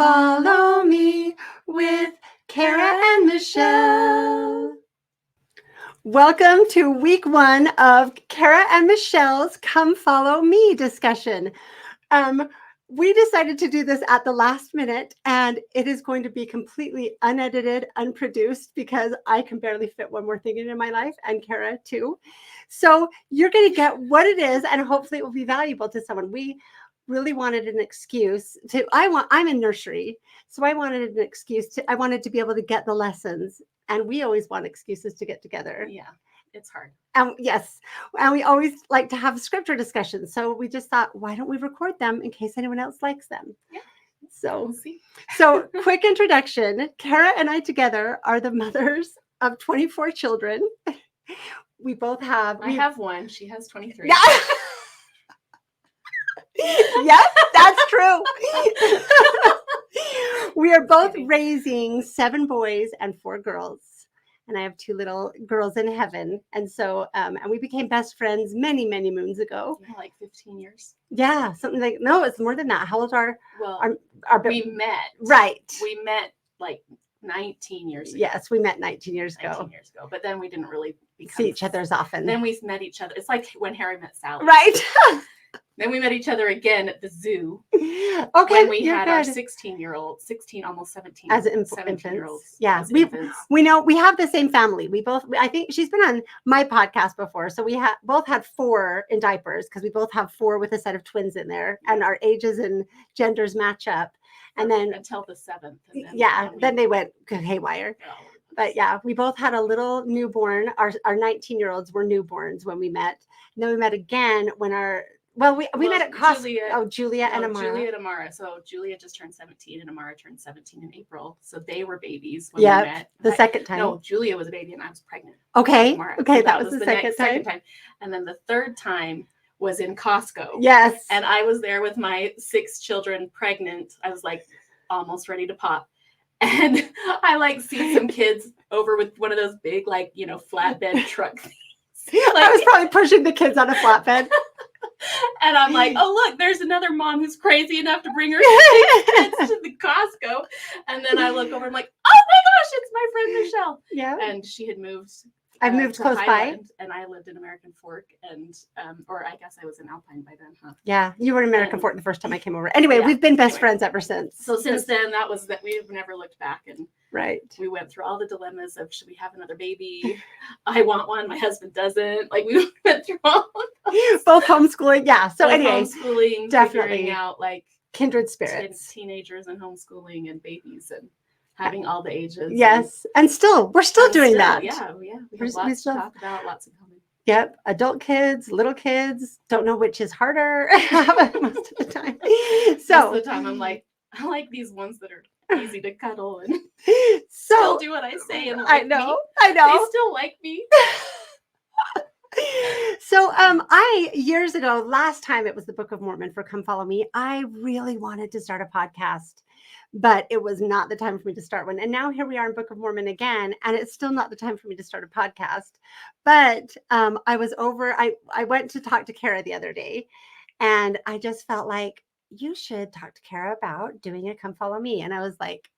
Follow Me with Kara and Michelle. Welcome to week 1 of Kara and Michelle's Come Follow Me discussion. We decided to do this at the last minute, and it is going to be completely unedited, unproduced, because I can barely fit one more thing into my life, and Kara too. So you're going to get what it is, and hopefully it will be valuable to someone. We really wanted an excuse to, I'm in nursery, so I wanted an excuse I wanted to be able to get the lessons, and we always want excuses to get together. Yeah, it's hard. Yes, and we always like to have scripture discussions. So we just thought, why don't we record them in case anyone else likes them? Yeah. So, we'll see. So quick introduction. Kara and I together are the mothers of 24 children. We both have. I have one. She has 23. Yeah. Yes, that's true. We are both raising 7 boys and 4 girls. And I have 2 little girls in heaven. And so, and we became best friends many, many moons ago. Yeah, like 15 years. Yeah, something like, no, it's more than that. How old are our we met. Right. We met like 19 years ago. Yes, we met 19 years ago. 19 years ago. But then we didn't really see each other as often. Then we met each other. It's like when Harry met Sally. Right. Then we met each other again at the zoo. Okay. When we had our 16-year-old, 16, almost 17. As 17-year-olds. Yeah. We know we have the same family. I think she's been on my podcast before. So we both had 4 in diapers, because we both have 4 with a set of twins in there, and our ages and genders match up. And then until the 7th. Then they went haywire. But yeah, we both had a little newborn. Our 19-year-olds were newborns when we met. And then we met again when we met at Costco. Julia and Amara. Julia and Amara. So Julia just turned 17 and Amara turned 17 in April. So they were babies when we met. The second time. No, Julia was a baby and I was pregnant. Okay. Amara. Okay, so that was the second time. And then the third time was in Costco. Yes. And I was there with my 6 children pregnant. I was like almost ready to pop. And I see some kids over with one of those big, flatbed truck things. I was probably pushing the kids on a flatbed. And I'm like, oh, look, there's another mom who's crazy enough to bring her 6 kids to the Costco. And then I look over, I'm like, oh my gosh, it's my friend Michelle. Yeah. And she had moved. I've moved close Highland, by. And I lived in American Fork, or I guess I was in Alpine by then, huh? Yeah, you were in American Fork the first time I came over. Anyway, we've been best friends ever since. So since then, we've never looked back. And right. We went through all the dilemmas of, should we have another baby? I want one. My husband doesn't. We went through all of those. Both homeschooling. Yeah. So anyway, homeschooling, definitely figuring out kindred spirits, teenagers and homeschooling and babies and having all the ages. Yes. And we're still doing that. Yeah. We have lots to talk about, lots in common. Yep. Adult kids, little kids, don't know which is harder most of the time. So most of the time I'm like, I like these ones that are easy to cuddle and still do what I say. And I know. They still like me. So years ago, last time it was the Book of Mormon for Come Follow Me, I really wanted to start a podcast, but it was not the time for me to start one. And now here we are in Book of Mormon again, and it's still not the time for me to start a podcast. But I went to talk to Kara the other day, and I just felt like, you should talk to Kara about doing a Come Follow Me. And I was like,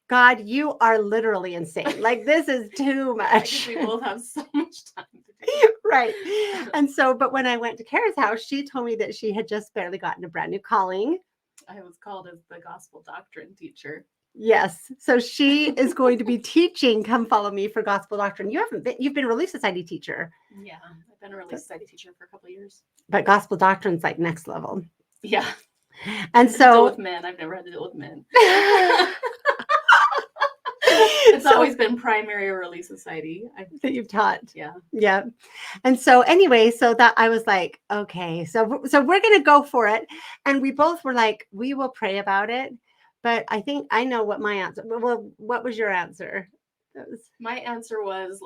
God, you are literally insane. This is too much. We both have so much time to do it. Right. And so, but when I went to Kara's house, she told me that she had just barely gotten a brand new calling. I was called as the gospel doctrine teacher. Yes. So she is going to be teaching Come Follow Me for gospel doctrine. You've been a Relief Society teacher. Yeah. I've been a Relief Society teacher for a couple of years. But gospel doctrine's next level. Yeah. And so with men, I've never had to deal with men. It's always been primary or Relief Society that you've taught. Yeah. Yeah. And so anyway, so that I was like, okay, so we're going to go for it. And we both were like, we will pray about it. But I think I know what my answer. Well, what was your answer? My answer was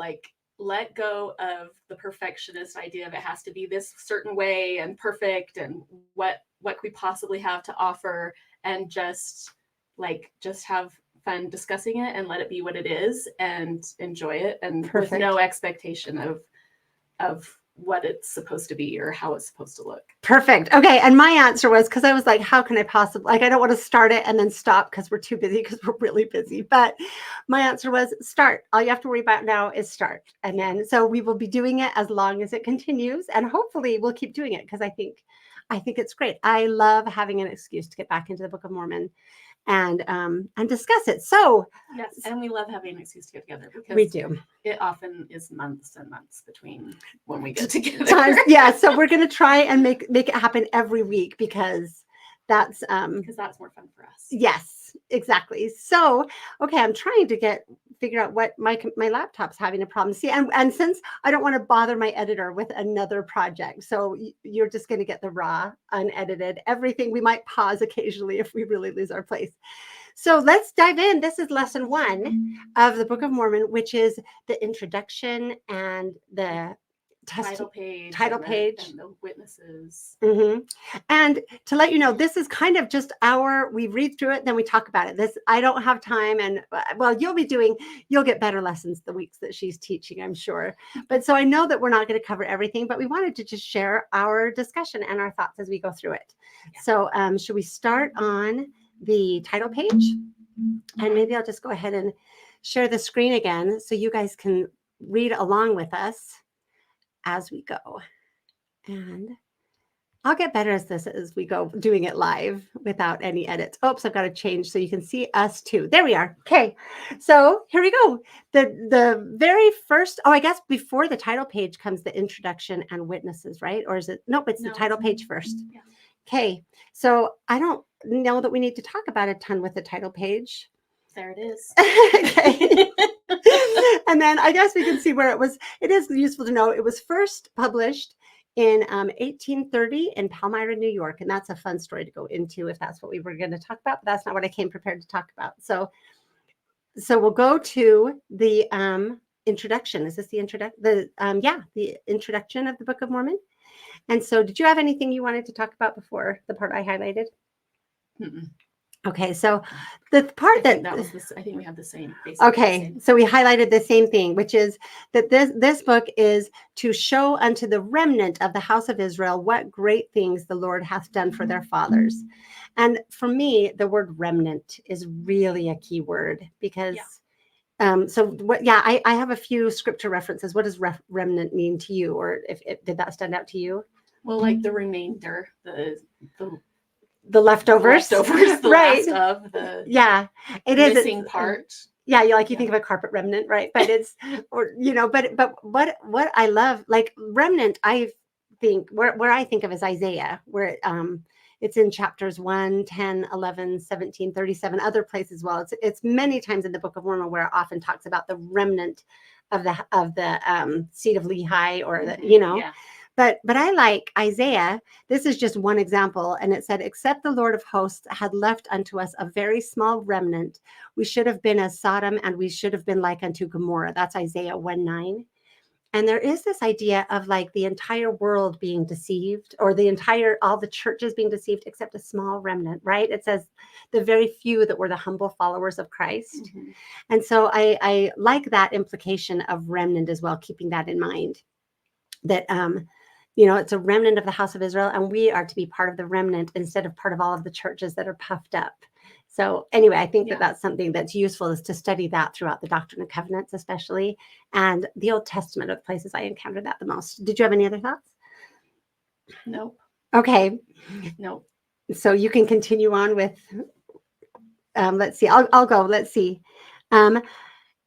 let go of the perfectionist idea of it has to be this certain way and perfect and what could we possibly have to offer, and just have fun discussing it and let it be what it is and enjoy it, and with no expectation of what it's supposed to be or how it's supposed to look. Perfect. Okay. And my answer was, because I was like, how can I possibly, like, I don't want to start it and then stop because we're too busy, because we're really busy. But my answer was start. All you have to worry about now is start. And then, so we will be doing it as long as it continues. And hopefully we'll keep doing it, because I think it's great. I love having an excuse to get back into the Book of Mormon and discuss it. So yes, and we love having an excuse to get together, because we do. It often is months and months between when we get together. Yeah, so we're going to try and make it happen every week, because that's more fun for us. Yes, exactly. So, okay, I'm trying to figure out what my laptop's having a problem. See, and since I don't want to bother my editor with another project, so you're just going to get the raw, unedited, everything. We might pause occasionally if we really lose our place. So let's dive in. This is lesson 1 of the Book of Mormon, which is the introduction and the title page, and the witnesses. Mm-hmm. And to let you know, this is kind of just we read through it, then we talk about it. This, I don't have time. And well, you'll get better lessons the weeks that she's teaching, I'm sure. But so I know that we're not going to cover everything, but we wanted to just share our discussion and our thoughts as we go through it. Yeah. So should we start on the title page? And maybe I'll just go ahead and share the screen again so you guys can read along with us as we go. And I'll get better at this as we go, doing it live without any edits. Oops, I've got to change so you can see us too. There we are. Okay, so here we go. The very first, I guess before the title page comes the introduction and witnesses, right? Or is it? Nope, it's the title page first. Yeah. Okay, so I don't know that we need to talk about a ton with the title page. There it is. Okay. And then I guess we can see where it was. It is useful to know it was first published in 1830 in Palmyra, New York. And that's a fun story to go into if that's what we were going to talk about. But that's not what I came prepared to talk about. So we'll go to the introduction. Is this the introduction? The introduction of the Book of Mormon. And so did you have anything you wanted to talk about before the part I highlighted? Mm-mm. Okay, so the part I think we have the same. Okay, so we highlighted the same thing, which is that this book is to show unto the remnant of the house of Israel what great things the Lord hath done for their fathers. And for me, the word remnant is really a key word, because I have a few scripture references. What does remnant mean to you, or did that stand out to you? Well, like the remainder, the leftovers, the right? Last of the it is missing part. Yeah, you think of a carpet remnant, right? But it's but what I love, like remnant, I think where I think of is Isaiah, where it's in chapters 1, 10, 11, 17, 37, other places as well. It's many times in the Book of Mormon where it often talks about the remnant of the seed of Lehi, or But I like Isaiah. This is just one example. And it said, except the Lord of hosts had left unto us a very small remnant, we should have been as Sodom, and we should have been like unto Gomorrah. That's Isaiah 1:9. And there is this idea of like the entire world being deceived, or all the churches being deceived, except a small remnant, right? It says the very few that were the humble followers of Christ. Mm-hmm. And so I like that implication of remnant as well, keeping that in mind, that it's a remnant of the house of Israel, and we are to be part of the remnant instead of part of all of the churches that are puffed up. So anyway, I think that that's something that's useful, is to study that throughout the Doctrine and Covenants, especially, and the Old Testament are the places I encountered that the most. Did you have any other thoughts? Nope. Okay. Nope. So you can continue on with, let's see, I'll go, let's see. And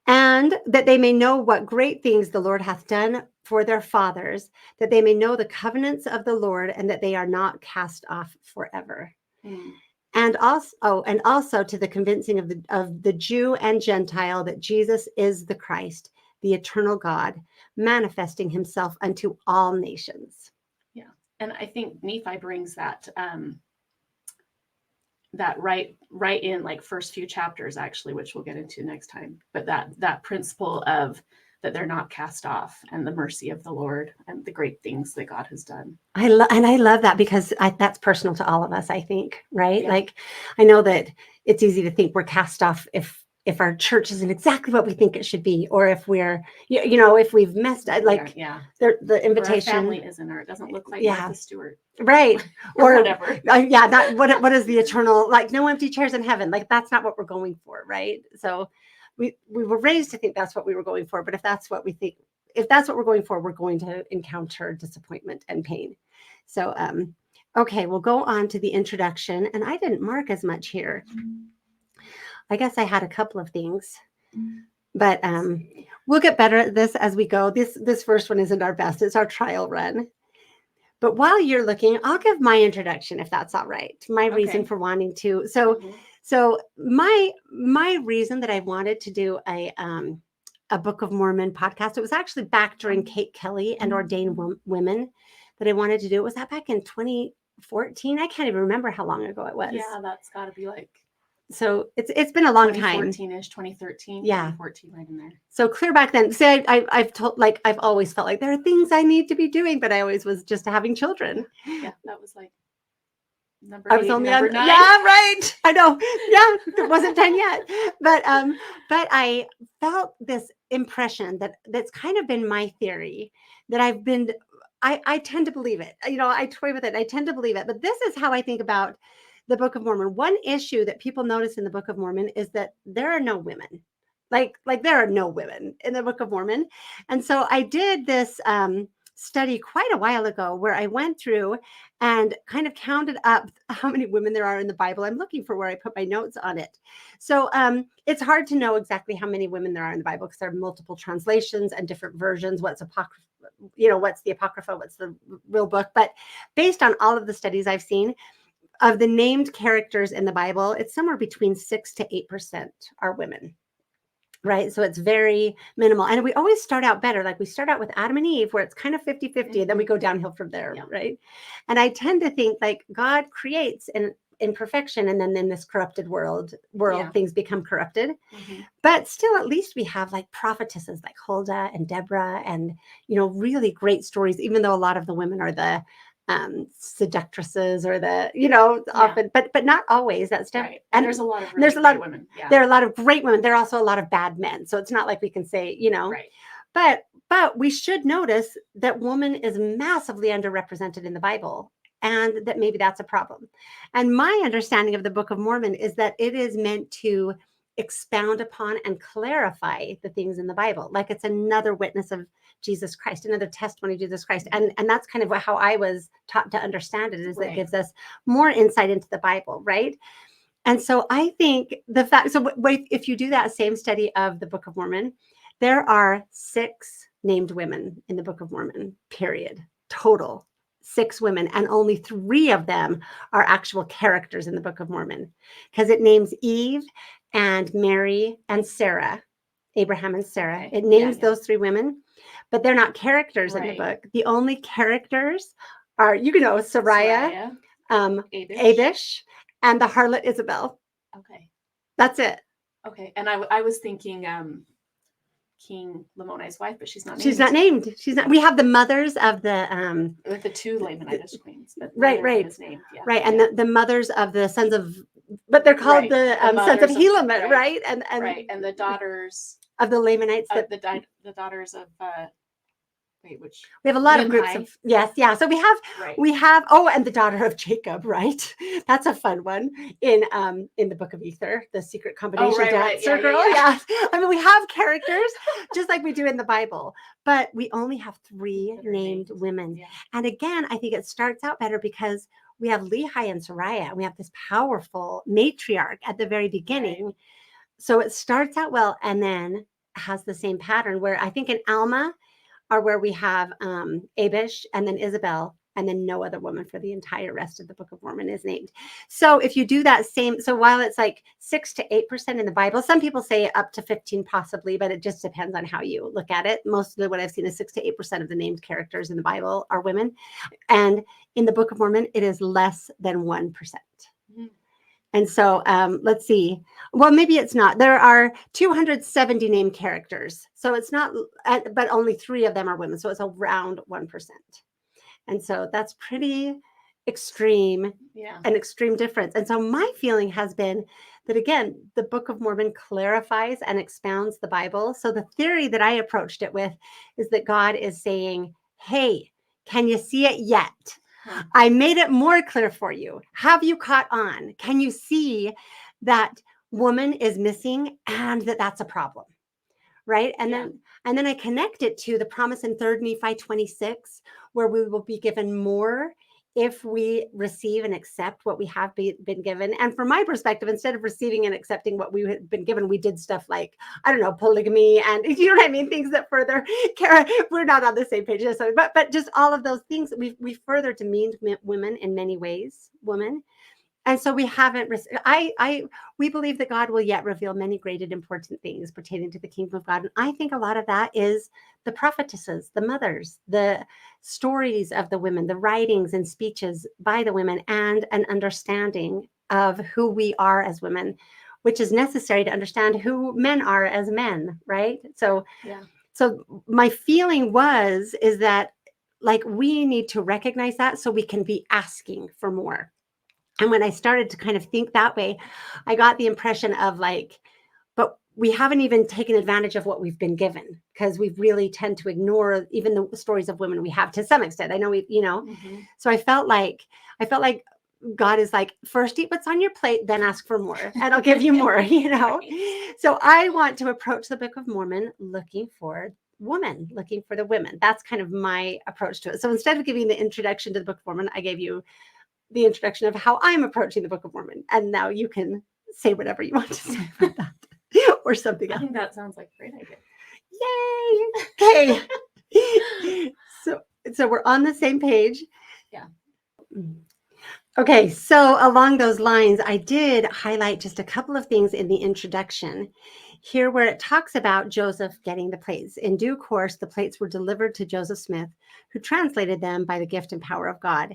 that they may know what great things the Lord hath done for their fathers, that they may know the covenants of the Lord, and that they are not cast off forever. Mm. And also to the convincing of the Jew and Gentile that Jesus is the Christ, the eternal God, manifesting himself unto all nations. Yeah. And I think Nephi brings that right in, like, first few chapters, actually, which we'll get into next time. But that principle of that they're not cast off, and the mercy of the Lord, and the great things that God has done. I love that, because that's personal to all of us, I think, right? Yeah. Like, I know that it's easy to think we're cast off if if our church isn't exactly what we think it should be, or if we're, if we've messed, like, yeah, the or our invitation, family isn't, or it doesn't look like Yeah. Martha Stewart, right, or or whatever. yeah, that what is the eternal, like, no empty chairs in heaven, like, that's not what we're going for, right? So we were raised to think that's what we were going for, but if that's what we think, if that's what we're going for, we're going to encounter disappointment and pain. So okay, we'll go on to the introduction, and I didn't mark as much here. I guess I had a couple of things, but we'll get better at this as we go. This first one isn't our best, it's our trial run. But while you're looking, I'll give my introduction, if that's all right. My reason Okay. for wanting to. So my reason that I wanted to do a Book of Mormon podcast, it was actually back during Kate Kelly and Ordained Women that I wanted to do it. Was that back in 2014? I can't even remember how long ago it was. Yeah, that's got to be like, so it's been a long time. 2014-ish, 2013, Yeah. 2014, right in there. So clear back then. See, I've told, like, I've always felt like there are things I need to be doing, but I always was just having children. Yeah, that was like number I was 8, only number on 9. Yeah, right. I know. Yeah, it wasn't 10 yet. But I felt this impression that's kind of been my theory, that I tend to believe it. I toy with it. I tend to believe it. But this is how I think about the Book of Mormon. One issue that people notice in the Book of Mormon is that there are no women. Like there are no women in the Book of Mormon. And so I did this study quite a while ago where I went through and kind of counted up how many women there are in the Bible. I'm looking for where I put my notes on it. So it's hard to know exactly how many women there are in the Bible because there are multiple translations and different versions. What's apocrypha? What's the apocrypha? What's the real book? But based on all of the studies I've seen of the named characters in the Bible, it's somewhere between 6 to 8% are women. Right. So it's very minimal. And we always start out better. Like we start out with Adam and Eve, where it's kind of 50-50, and then we go downhill from there. Yeah. Right. And I tend to think like God creates in imperfection, and then in this corrupted world, Yeah. things become corrupted. But still, at least we have like prophetesses like Huldah and Deborah, and really great stories, even though a lot of the women are the seductresses or the often, but not always. That's right. And there's a lot of really there's a lot great women. Yeah. There are a lot of great women. There are also a lot of bad men. So it's not like we can say, Right. but we should notice that woman is massively underrepresented in the Bible, and that maybe that's a problem. And my understanding of the Book of Mormon is that it is meant to expound upon and clarify the things in the Bible. Like it's another witness of Jesus Christ, another testimony of Jesus Christ. And that's kind of how I was taught to understand it, is that it gives us more insight into the Bible, right? And so I think the fact, so if you do that same study of the Book of Mormon, there are 6 named women in the Book of Mormon, period, total. 6 women, and only 3 of them are actual characters in the Book of Mormon, because it names Eve and Mary and Sarah, Abraham and Sarah. Okay. It names those 3 women, but they're not characters in the Right. book. The only characters are, Sariah, Abish, and the harlot Isabel. Okay. That's it. Okay. And I was thinking King Lamoni's wife, but she's not named. She's not named. She's not. We have the mothers of the with the 2 Lamanitish queens, but right. is named. Yeah. Right. And the mothers of the sons of, but they're called the sons of Helaman, right? And right. And the daughters of the Lamanites, the daughters of which we have a lot of groups of, yes, yeah. So we have and the daughter of Jacob, right? That's a fun one in the Book of Ether, the secret combination dancer girl. Yeah. I mean, we have characters just like we do in the Bible, but we only have 3 named women. Yeah. And again, I think it starts out better because we have Lehi and Sariah, and we have this powerful matriarch at the very beginning. Right. So it starts out well, and then has the same pattern where I think in Alma are where we have Abish and then Isabel, and then no other woman for the entire rest of the Book of Mormon is named. So if you do that same, so while it's like 6 to 8% in the Bible, some people say up to 15 possibly, but it just depends on how you look at it. Mostly what I've seen is 6 to 8% of the named characters in the Bible are women. And in the Book of Mormon, it is less than 1%. Mm-hmm. And so let's see. Well, maybe it's not. There are 270 named characters. So it's not, but only 3 of them are women. So it's around 1%. And so that's pretty extreme, an extreme difference. And so my feeling has been that again, the Book of Mormon clarifies and expounds the Bible. So the theory that I approached it with is that God is saying, hey, can you see it yet? I made it more clear for you. Have you caught on? Can you see that woman is missing and that that's a problem? Right. And then I connect it to the promise in 3 Nephi 26, where we will be given more if we receive and accept what we have been given. And from my perspective, instead of receiving and accepting what we had been given, we did stuff like, I don't know, polygamy and you know what I mean? Things that further, Kara, we're not on the same page, but just all of those things, we further demeaned women in many ways, women. And so we haven't, we believe that God will yet reveal many great and important things pertaining to the kingdom of God. And I think a lot of that is the prophetesses, the mothers, the stories of the women, the writings and speeches by the women, and an understanding of who we are as women, which is necessary to understand who men are as men, right? So my feeling is that like we need to recognize that so we can be asking for more. And when I started to kind of think that way, I got the impression of like, but we haven't even taken advantage of what we've been given, because we really tend to ignore even the stories of women we have to some extent. I know so I felt like God is like, first eat what's on your plate, then ask for more, and I'll give you more, Right. So I want to approach the Book of Mormon looking for looking for the women. That's kind of my approach to it. So instead of giving the introduction to the Book of Mormon, I gave you the introduction of how I'm approaching the Book of Mormon. And now you can say whatever you want to say about that or something else. I think that sounds like a great idea. Yay. Okay. So we're on the same page. Yeah. Okay. So along those lines, I did highlight just a couple of things in the introduction here where it talks about Joseph getting the plates. In due course, the plates were delivered to Joseph Smith, who translated them by the gift and power of God.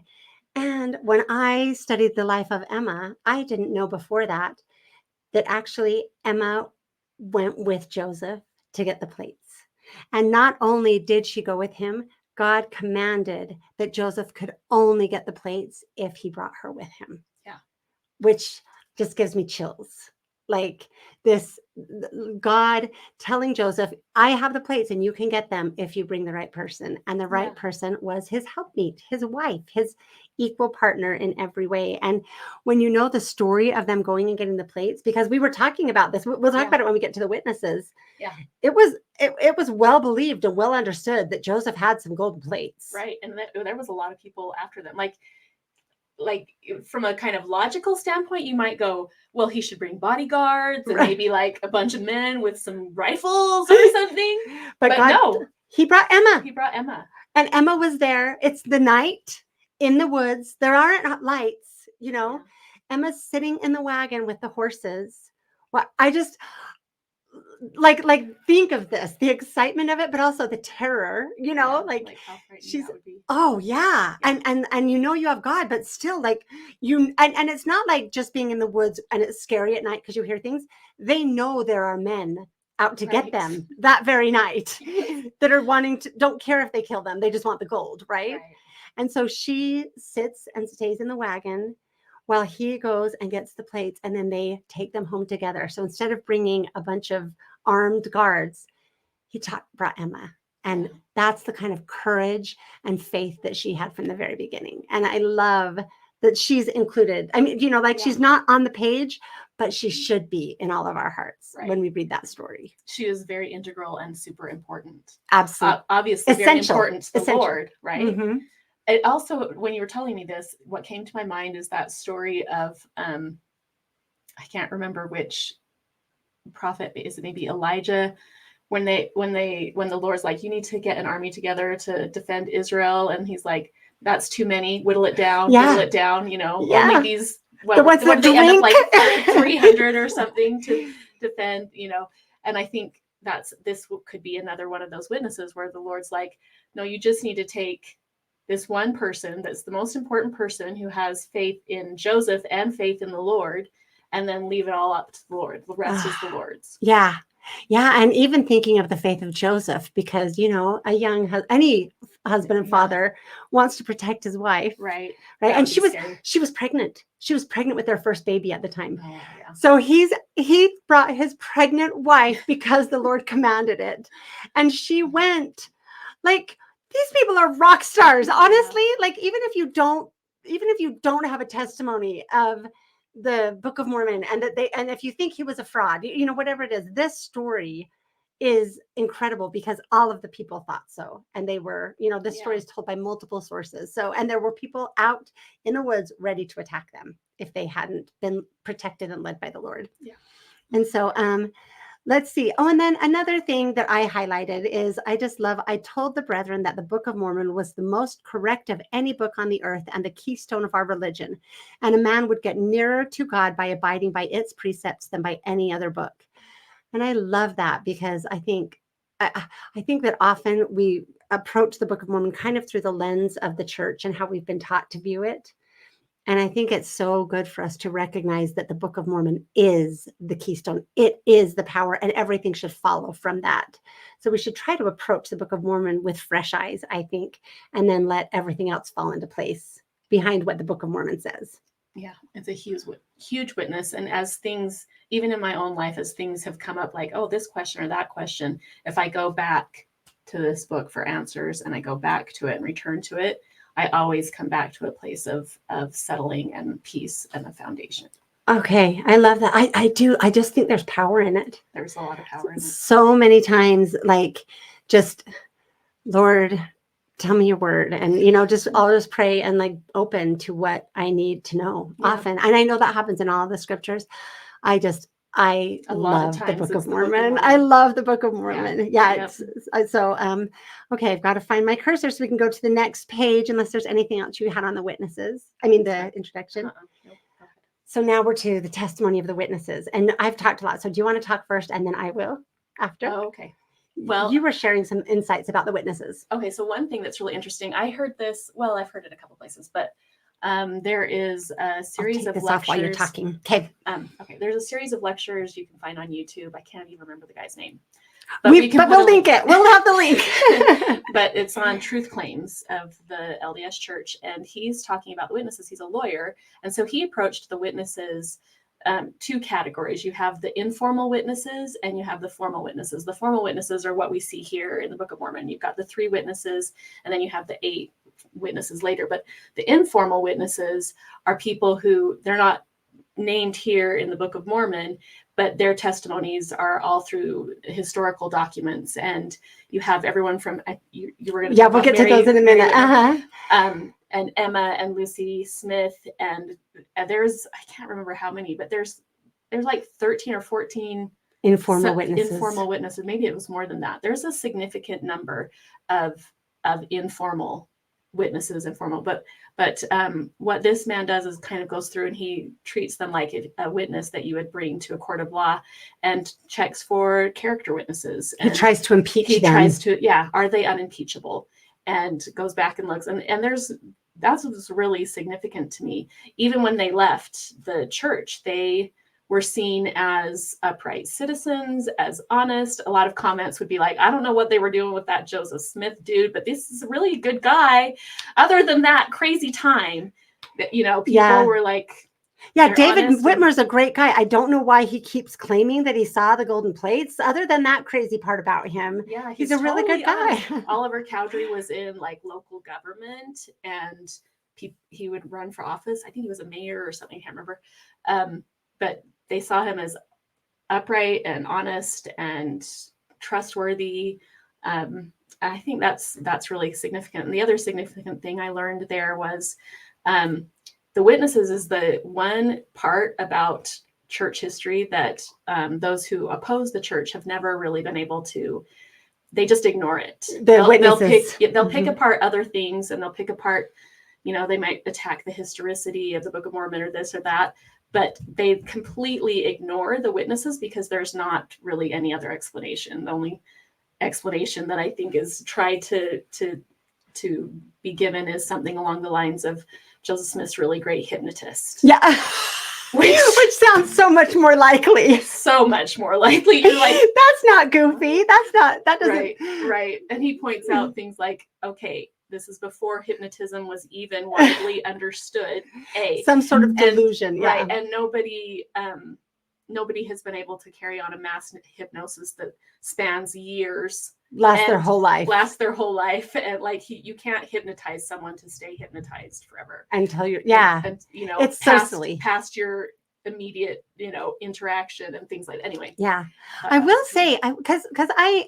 And when I studied the life of Emma, I didn't know before that actually Emma went with Joseph to get the plates. And not only did she go with him, God commanded that Joseph could only get the plates if he brought her with him. Yeah. Which just gives me chills. Like this, God telling Joseph, I have the plates and you can get them if you bring the right person. And the right person was his helpmeet, his wife, his equal partner in every way. And when you know the story of them going and getting the plates, because we were talking about this, we'll talk about it when we get to the witnesses. Yeah. It was well believed and well understood that Joseph had some golden plates. Right. And there was a lot of people after them. Like from a kind of logical standpoint, you might go, well, he should bring bodyguards and maybe like a bunch of men with some rifles or something. But God, no. He brought Emma. And Emma was there. It's the night in the woods. There aren't lights, Yeah. Emma's sitting in the wagon with the horses. Well, I just like think of this, the excitement of it, but also the terror, like how she's that would be. Oh yeah. And you have God, but still like and it's not like just being in the woods and it's scary at night because you hear things. They know there are men out to get them that very night that are don't care if they kill them, they just want the gold, right? And so she sits and stays in the wagon while he goes and gets the plates, and then they take them home together. So instead of bringing a bunch of armed guards, he brought Emma. And that's the kind of courage and faith that she had from the very beginning. And I love that she's included. I mean, she's not on the page, but she should be in all of our hearts when we read that story. She is very integral and super important. Absolutely. Obviously Essential. Very important to the Lord, right? Mm-hmm. It also, when you were telling me this, what came to my mind is that story of, I can't remember which prophet, is it maybe Elijah, when the Lord's like, you need to get an army together to defend Israel. And he's like, that's too many, whitle it down, only these, the ones that they end up like 300 or something to defend, and I think this could be another one of those witnesses where the Lord's like, no, you just need to take this one person that's the most important person who has faith in Joseph and faith in the Lord, and then leave it all up to the Lord. The rest is the Lord's. Yeah. Yeah, and even thinking of the faith of Joseph, because any husband and Yeah. father wants to protect his wife, Right. right? That And would be scary. she was pregnant. She was pregnant with their first baby at the time. Oh, yeah. So he brought his pregnant wife because the Lord commanded it, and she went. Like, these people are rock stars, honestly. Like, even if you don't have a testimony of the Book of Mormon, and if you think he was a fraud, whatever it is, this story is incredible because all of the people thought so. And they were, this story is told by multiple sources. So, and there were people out in the woods ready to attack them if they hadn't been protected and led by the Lord. Yeah. And so, let's see. Oh, and then another thing that I highlighted is I told the brethren that the Book of Mormon was the most correct of any book on the earth and the keystone of our religion. And a man would get nearer to God by abiding by its precepts than by any other book. And I love that because I think that often we approach the Book of Mormon kind of through the lens of the church and how we've been taught to view it. And I think it's so good for us to recognize that the Book of Mormon is the keystone. It is the power, and everything should follow from that. So we should try to approach the Book of Mormon with fresh eyes, I think, and then let everything else fall into place behind what the Book of Mormon says. Yeah, it's a huge witness. And as things, even in my own life, as things have come up like, oh, this question or that question, if I go back to this book for answers and I go back to it and return to it, I always come back to a place of settling and peace and a foundation. Okay, I love that. I do. I just think there's power in it. There's a lot of power in it. So many times, like, just, Lord, tell me your word. And, I'll just pray and like open to what I need to know often. And I know that happens in all of the scriptures. I love the Book of Mormon. I love the Book of Mormon. Yeah. So, okay, I've got to find my cursor so we can go to the next page, unless there's anything else you had on the witnesses. I mean, the introduction. Nope. So now we're to the testimony of the witnesses. And I've talked a lot. So do you want to talk first and then I will after? Oh, okay. Well, you were sharing some insights about the witnesses. Okay, so one thing that's really interesting, I heard this, well, I've heard it a couple places, but there is a series of lectures. Off while you're talking. Okay. Okay, there's a series of lectures you can find on YouTube. I can't even remember the guy's name. But we'll link it. We'll have the link. But it's on truth claims of the LDS Church, and he's talking about the witnesses. He's a lawyer, and so he approached the witnesses two categories. You have the informal witnesses and you have the formal witnesses. The formal witnesses are what we see here in the Book of Mormon. You've got the 3 witnesses, and then you have the 8 witnesses later. But the informal witnesses are people who, they're not named here in the Book of Mormon, but their testimonies are all through historical documents. And you have everyone from, you were going to we'll get to those in a minute. And Emma and Lucy Smith, and there's, I can't remember how many, but there's like 13 or 14 informal witnesses. Maybe it was more than that. There's a significant number of informal witnesses, but what this man does is kind of goes through and he treats them like a witness that you would bring to a court of law, and checks for character witnesses. He tries to impeach them. Are they unimpeachable? And goes back and looks, and that's what's really significant to me. Even when they left the church, they were seen as upright citizens, as honest. A lot of comments would be like, I don't know what they were doing with that Joseph Smith dude, but this is a really good guy. Other than that crazy time, that people were like, David Whitmer's a great guy. I don't know why he keeps claiming that he saw the golden plates. Other than that crazy part about him, he's a really good guy. Oliver Cowdery was in like local government, and he would run for office. I think he was a mayor or something. I can't remember. But they saw him as upright and honest and trustworthy. I think that's really significant. And the other significant thing I learned there was the witnesses is the one part about church history that those who oppose the church have never really been able to. They just ignore it. They'll pick apart other things, and they'll pick apart, they might attack the historicity of the Book of Mormon or this or that, but they completely ignore the witnesses because there's not really any other explanation. The only explanation that I think is tried to be given is something along the lines of Joseph Smith's really great hypnotist. Yeah. which sounds so much more likely. So much more likely. You're like, that's not goofy. That doesn't. Right. And he points out things like, okay, this is before hypnotism was even widely understood. Some sort of delusion, right? And nobody has been able to carry on a mass hypnosis that spans years, last their whole life, and like you can't hypnotize someone to stay hypnotized forever until you're and it's past, so silly past your immediate interaction and things like that. Anyway, I will say because I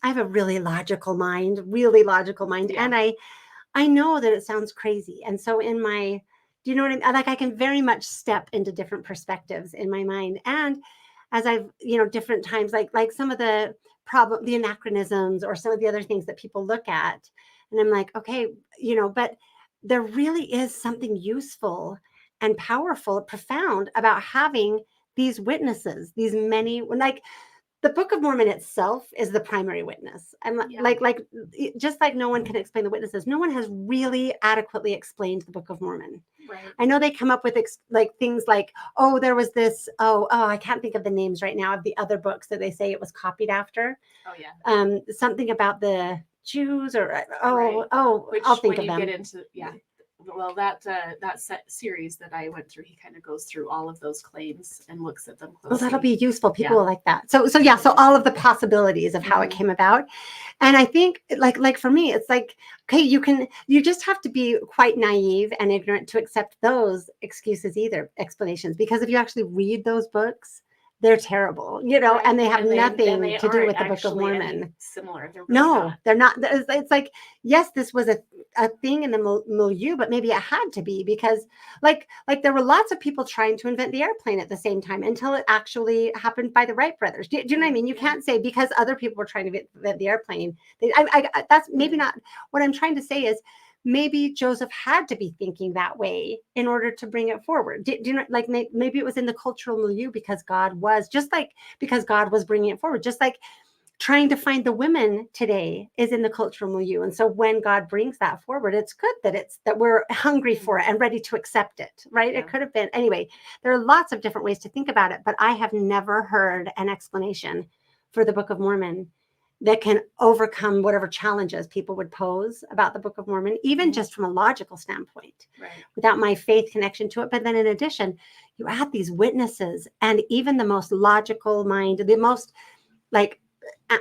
have a really logical mind, and I know that it sounds crazy, and so in my, do you know what I mean? Like I can very much step into different perspectives in my mind, and as I've different times, like some of the the anachronisms or some of the other things that people look at, and I'm like, okay, but there really is something useful and powerful, profound about having these witnesses, these many, like the Book of Mormon itself is the primary witness. And like just like no one can explain the witnesses, no one has really adequately explained the Book of Mormon. Right. I know they come up with like things like, oh, there was this, I can't think of the names right now of the other books that they say it was copied after. Oh yeah. Something about the Jews or which, I'll think when of you them. get into well, that series that I went through, he kind of goes through all of those claims and looks at them closely. Well, that'll be useful. People will like that. So all of the possibilities of how it came about. And I think like for me, it's like, okay, you just have to be quite naive and ignorant to accept those explanations, because if you actually read those books, they're terrible, right. and they have nothing they to do with the Book of Mormon. Similar. They're really they're not. It's like, yes, this was a thing in the milieu, but maybe it had to be because like there were lots of people trying to invent the airplane at the same time until it actually happened by the Wright brothers. Do you know what I mean? You can't say because other people were trying to invent the airplane. That's maybe not what I'm trying to say is, maybe Joseph had to be thinking that way in order to bring it forward. Do you know, like maybe it was in the cultural milieu because God was bringing it forward, just like trying to find the women today is in the cultural milieu. And so when God brings that forward, it's good that we're hungry for it and ready to accept it, right? It could have been, anyway, there are lots of different ways to think about it, but I have never heard an explanation for the Book of Mormon that can overcome whatever challenges people would pose about the Book of Mormon, even just from a logical standpoint, without my faith connection to it. But then in addition, you add these witnesses, and even the most logical mind, the most like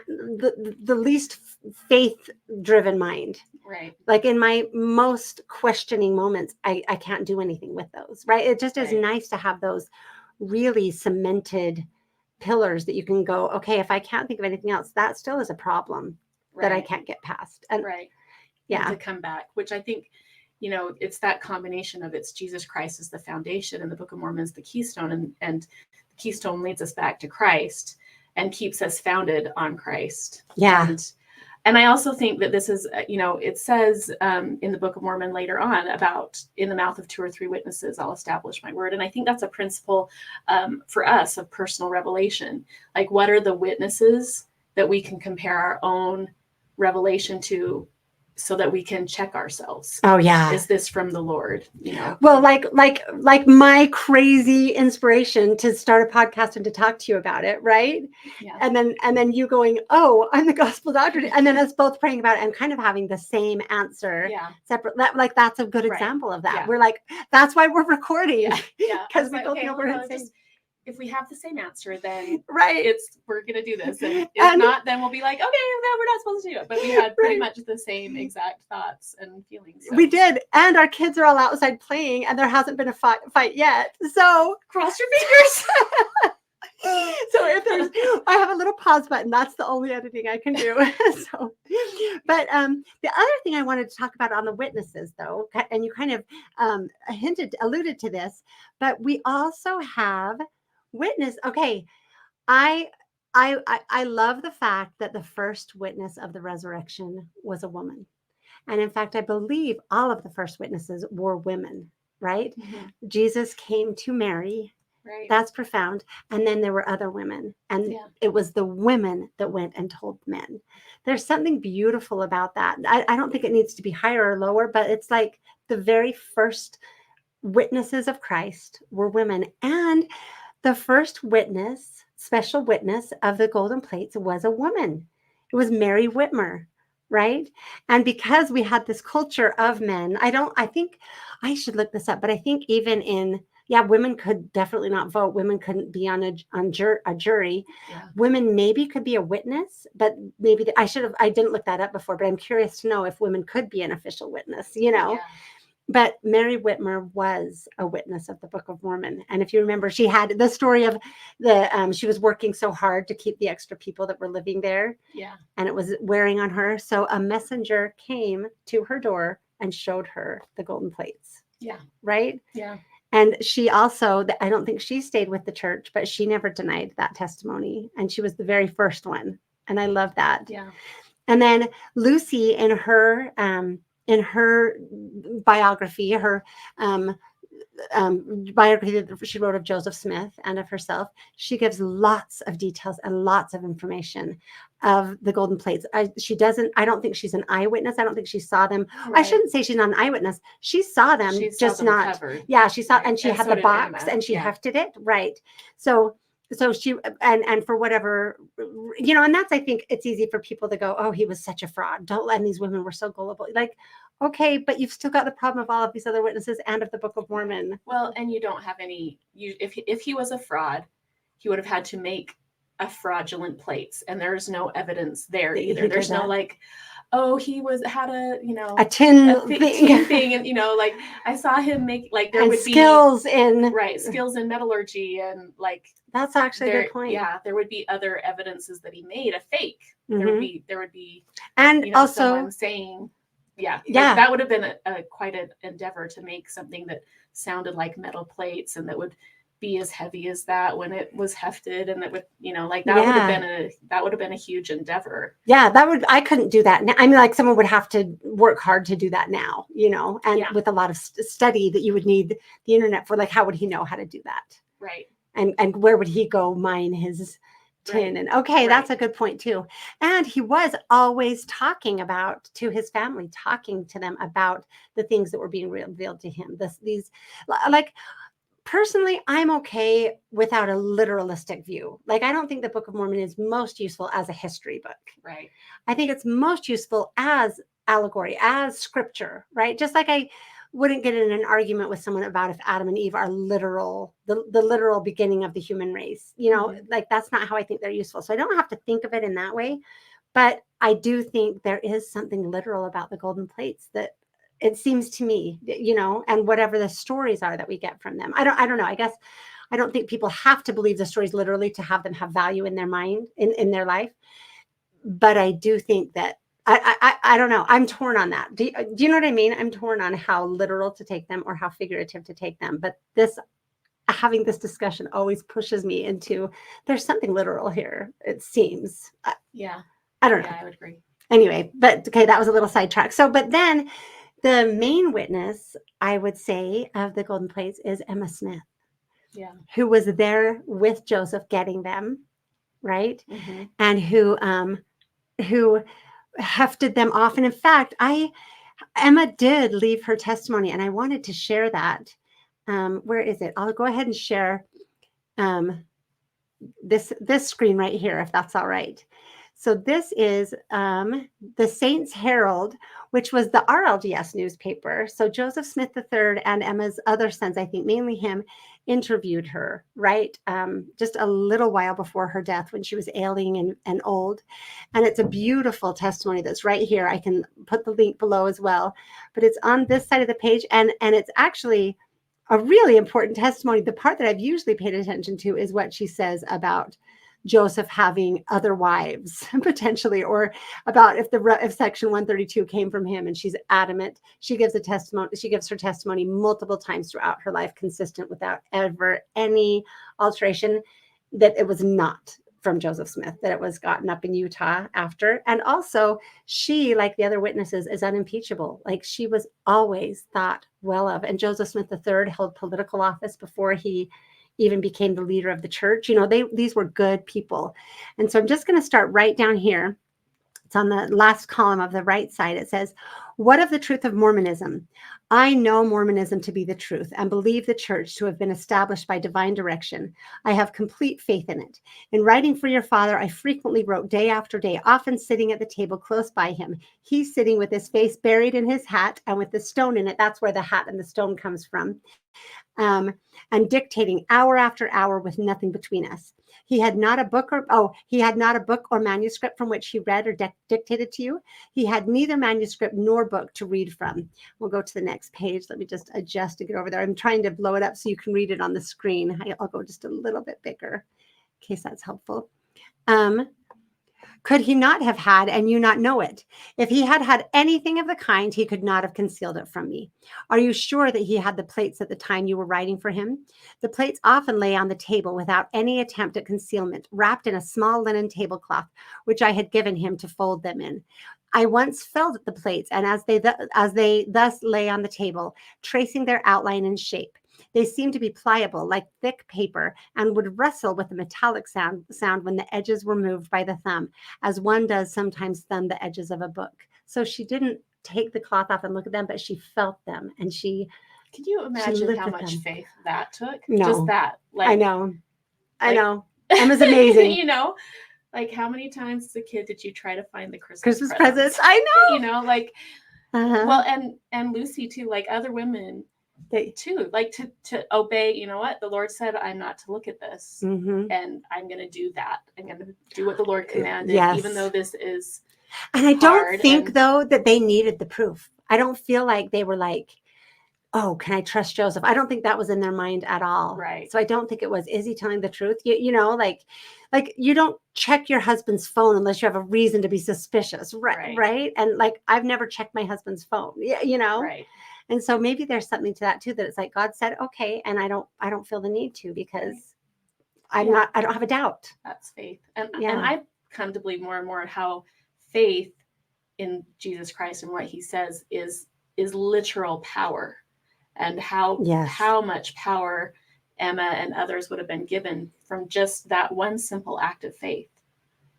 the least faith-driven mind, right? Like in my most questioning moments, I can't do anything with those, right? It just is nice to have those really cemented pillars that you can go, okay, if I can't think of anything else, that still is a problem that I can't get past. And and to come back, which I think, it's that combination of it's Jesus Christ is the foundation and the Book of Mormon is the keystone, and the keystone leads us back to Christ and keeps us founded on Christ. And I also think that this is, it says in the Book of Mormon later on about, in the mouth of 2 or 3 witnesses, I'll establish my word. And I think that's a principle for us of personal revelation. Like, what are the witnesses that we can compare our own revelation to, so that we can check ourselves? Oh yeah. Is this from the Lord? Well, like my crazy inspiration to start a podcast and to talk to you about it, right? Yeah. And then you going, oh, I'm the gospel doctor, and then us both praying about it and kind of having the same answer. Separate. Like that's a good example of that. We're like, that's why we're recording. Because we both know we're the same. If we have the same answer, then we're gonna do this, and if not, then we'll be like, okay, no, we're not supposed to do it. But we had pretty much the same exact thoughts and feelings. So. We did, and our kids are all outside playing, and there hasn't been a fight yet. So cross your fingers. So if there's, I have a little pause button. That's the only editing I can do. So, but the other thing I wanted to talk about on the witnesses, though, and you kind of alluded to this, but we also have witness. Okay, I love the fact that the first witness of the resurrection was a woman, and in fact, I believe all of the first witnesses were women. Right? Mm-hmm. Jesus came to Mary. Right. That's profound. And then there were other women, and it was the women that went and told men. There's something beautiful about that. I don't think it needs to be higher or lower, but it's like the very first witnesses of Christ were women. And the first witness, special witness of the golden plates was a woman. It was Mary Whitmer, right? And because we had this culture of men, I think I should look this up, but I think even in, yeah, women could definitely not vote. Women couldn't be on a jury. Yeah. Women maybe could be a witness, but maybe I didn't look that up before, but I'm curious to know if women could be an official witness, Yeah. But Mary Whitmer was a witness of the Book of Mormon. And if you remember, she had the story of she was working so hard to keep the extra people that were living there. Yeah. And it was wearing on her. So a messenger came to her door and showed her the golden plates. Yeah. Right? Yeah. And she also, I don't think she stayed with the church, but she never denied that testimony. And she was the very first one. And I love that. Yeah. And then Lucy in her biography, her biography that she wrote of Joseph Smith and of herself, she gives lots of details and lots of information of the golden plates. I don't think she's an eyewitness. I don't think she saw them. Right. I shouldn't say she's not an eyewitness. She saw them, She just saw them not covered. Yeah, she saw, Right. and she And had so the did box Emma. and she Yeah. hefted it. Right. So she, and for whatever, and that's, I think it's easy for people to go, oh, he was such a fraud. Don't let, and these women were so gullible. Like, okay, but you've still got the problem of all of these other witnesses and of the Book of Mormon. Well, and you don't have any, if he was a fraud, he would have had to make a fraudulent plates, and there's no evidence there either. There's no like, oh, he had a tin thing, and like I saw him make, like, there and would skills be skills in metallurgy, and like that's actually a good point. Yeah, there would be other evidences that he made a fake. Mm-hmm. There would be and also someone saying, yeah, that would have been quite an endeavor to make something that sounded like metal plates and that would be as heavy as that when it was hefted, and that would that would have been a huge endeavor. Yeah, I couldn't do that. I mean, like, someone would have to work hard to do that now, and with a lot of study that you would need the internet for. Like, how would he know how to do that? Right. And where would he go mine his tin? Right. And that's a good point too. And he was always talking to his family, talking to them about the things that were being revealed to him. These like, personally, I'm okay without a literalistic view. Like, I don't think the Book of Mormon is most useful as a history book. Right. I think it's most useful as allegory, as scripture, right? Just like I wouldn't get in an argument with someone about if Adam and Eve are literal, the literal beginning of the human race. Like, that's not how I think they're useful. So I don't have to think of it in that way. But I do think there is something literal about the golden plates that, it seems to me, and whatever the stories are that we get from them. I don't know. I guess I don't think people have to believe the stories literally to have them have value in their mind, in their life. But I do think that I don't know. I'm torn on that. Do you know what I mean? I'm torn on how literal to take them or how figurative to take them. But having this discussion always pushes me into, there's something literal here, it seems. Yeah. I don't know. Yeah, I would agree. Anyway, but okay, that was a little sidetrack. So, but then the main witness, I would say, of the golden plates is Emma Smith. Yeah. Who was there with Joseph getting them, right? Mm-hmm. And who hefted them off. And in fact, Emma did leave her testimony, and I wanted to share that. Where is it? I'll go ahead and share this screen right here, if that's all right. So this is the Saints Herald, which was the RLDS newspaper. So Joseph Smith III and Emma's other sons, I think mainly him, interviewed her, right? Just a little while before her death, when she was ailing and old. And it's a beautiful testimony that's right here. I can put the link below as well, but it's on this side of the page. And it's actually a really important testimony. The part that I've usually paid attention to is what she says about Joseph having other wives potentially, or about if section 132 came from him, and she's adamant. She gives her testimony multiple times throughout her life, consistent, without ever any alteration, that it was not from Joseph Smith, that it was gotten up in Utah after. And also, she, like the other witnesses, is unimpeachable. Like, she was always thought well of. And Joseph Smith III held political office before he even became the leader of the church. These were good people. And so I'm just going to start right down here. It's on the last column of the right side. It says, What of the truth of Mormonism? I know Mormonism to be the truth and believe the church to have been established by divine direction. I have complete faith in it. In writing for your father, I frequently wrote day after day, often sitting at the table close by him. He's sitting with his face buried in his hat and with the stone in it. That's where the hat and the stone comes from. And dictating hour after hour with nothing between us. He had not a book or manuscript from which he read or dictated to you. He had neither manuscript nor book to read from. We'll go to the next page. Let me just adjust to get over there. I'm trying to blow it up so you can read it on the screen. I'll go just a little bit bigger in case that's helpful. Could he not have had and you not know it? If he had had anything of the kind, he could not have concealed it from me. Are you sure that he had the plates at the time you were writing for him? The plates often lay on the table without any attempt at concealment, wrapped in a small linen tablecloth, which I had given him to fold them in. I once felt at the plates, and as they thus lay on the table, tracing their outline and shape, they seemed to be pliable, like thick paper, and would rustle with a metallic sound when the edges were moved by the thumb, as one does sometimes thumb the edges of a book. So she didn't take the cloth off and look at them, but she felt them, and Can you imagine how much them. faith that took? No. Just that. I know. Emma's amazing. You know, like how many times as a kid did you try to find the Christmas presents? I know. You know, like well, and Lucy too, like other women too, like to obey. You know what the Lord said, I'm not to look at this, and I'm going to do that. I'm going to do what the Lord commanded, even though this is. And I don't think though that they needed the proof. I don't feel like they were like, oh, can I trust Joseph? I don't think that was in their mind at all. Right. So I don't think it was, is he telling the truth? You know, like you don't check your husband's phone unless you have a reason to be suspicious. Right. And like, I've never checked my husband's phone, you know? Right. And so maybe there's something to that too, that it's like God said, okay. And I don't feel the need to, because I don't have a doubt. That's faith. And I've come to believe more and more how faith in Jesus Christ and what he says is literal power. And how much power Emma and others would have been given from just that one simple act of faith.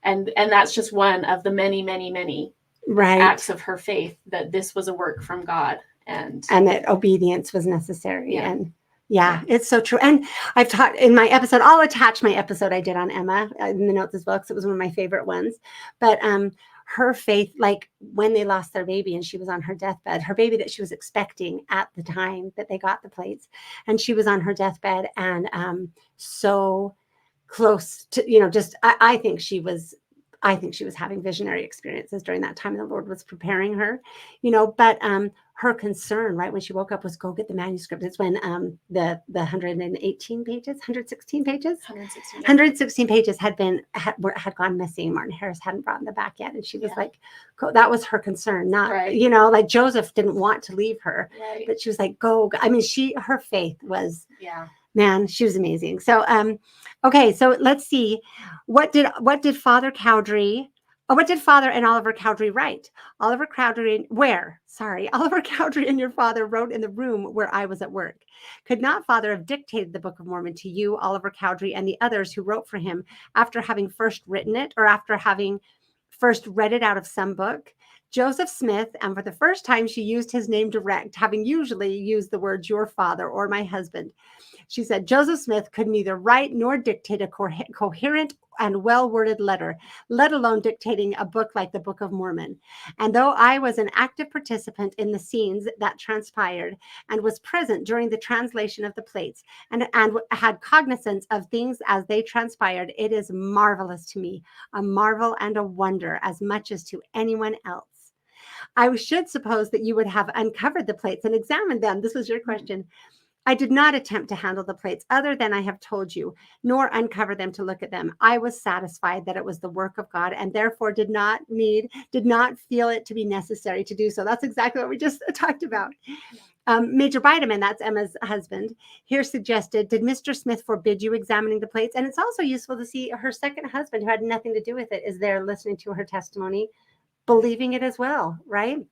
And that's just one of the many, many, many acts of her faith, that this was a work from God. And that obedience was necessary. And it's so true. And I've taught in my episode, I'll attach my episode I did on Emma in the notes as well, because it was one of my favorite ones. But her faith, like when they lost their baby and she was on her deathbed, her baby that she was expecting at the time that they got the plates, and she was on her deathbed, and so close to, you know, just I think she was having visionary experiences during that time, and the Lord was preparing her, you know. But her concern, right, when she woke up was go get the manuscript. It's when the 116 pages had gone missing. Martin Harris hadn't brought them back yet, and she was like, that was her concern. Not you know, like Joseph didn't want to leave her, but she was like, go. I mean, her faith was man, she was amazing. So okay, so let's see, what did Father Cowdery what did Father and Oliver Cowdery write? Oliver Cowdery and your father wrote in the room where I was at work. Could not Father have dictated the Book of Mormon to you, Oliver Cowdery, and the others who wrote for him after having first written it, or after having first read it out of some book? Joseph Smith, and for the first time she used his name direct, having usually used the words your father or my husband. She said, Joseph Smith could neither write nor dictate a coherent and well-worded letter, let alone dictating a book like the Book of Mormon. And though I was an active participant in the scenes that transpired and was present during the translation of the plates and had cognizance of things as they transpired, it is marvelous to me, a marvel and a wonder as much as to anyone else. I should suppose that you would have uncovered the plates and examined them. This was your question. I did not attempt to handle the plates other than I have told you, nor uncover them to look at them. I was satisfied that it was the work of God, and therefore did not feel it to be necessary to do so. That's exactly what we just talked about. Major Bideman, that's Emma's husband, here suggested, did Mr. Smith forbid you examining the plates? And it's also useful to see her second husband, who had nothing to do with it, is there listening to her testimony, believing it as well, right?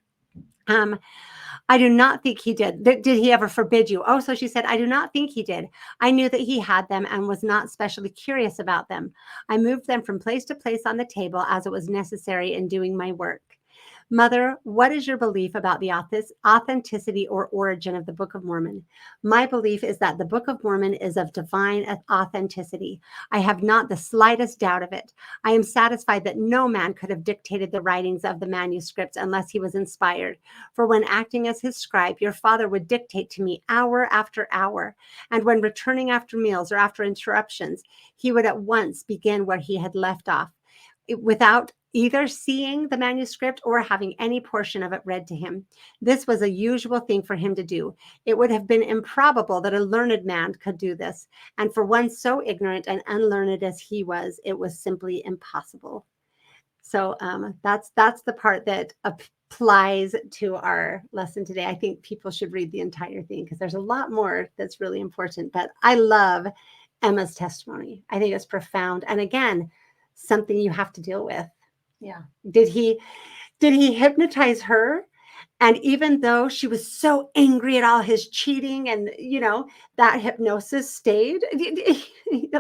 I do not think he did. Did he ever forbid you? Oh, so she said, I do not think he did. I knew that he had them and was not specially curious about them. I moved them from place to place on the table as it was necessary in doing my work. Mother, what is your belief about the authenticity or origin of the Book of Mormon? My belief is that the Book of Mormon is of divine authenticity. I have not the slightest doubt of it. I am satisfied that no man could have dictated the writings of the manuscripts unless he was inspired. For when acting as his scribe, your father would dictate to me hour after hour. And when returning after meals or after interruptions, he would at once begin where he had left off, without either seeing the manuscript or having any portion of it read to him. This was a usual thing for him to do. It would have been improbable that a learned man could do this, and for one so ignorant and unlearned as he was, it was simply impossible. So that's the part that applies to our lesson today. I think people should read the entire thing because there's a lot more that's really important. But I love Emma's testimony. I think it's profound, and again, something you have to deal with. Yeah. Did he hypnotize her? And even though she was so angry at all his cheating and, that hypnosis stayed,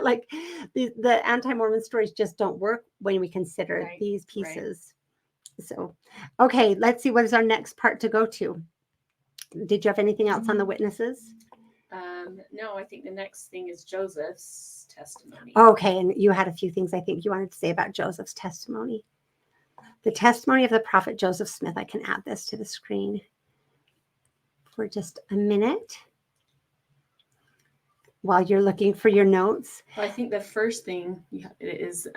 like the anti-Mormon stories just don't work when we consider these pieces. Right. So, okay, let's see. What is our next part to go to? Did you have anything else on the witnesses? No, I think the next thing is Joseph's testimony. Okay, and you had a few things I think you wanted to say about Joseph's testimony. The testimony of the prophet Joseph Smith. I can add this to the screen for just a minute while you're looking for your notes. Well, I think the first thing is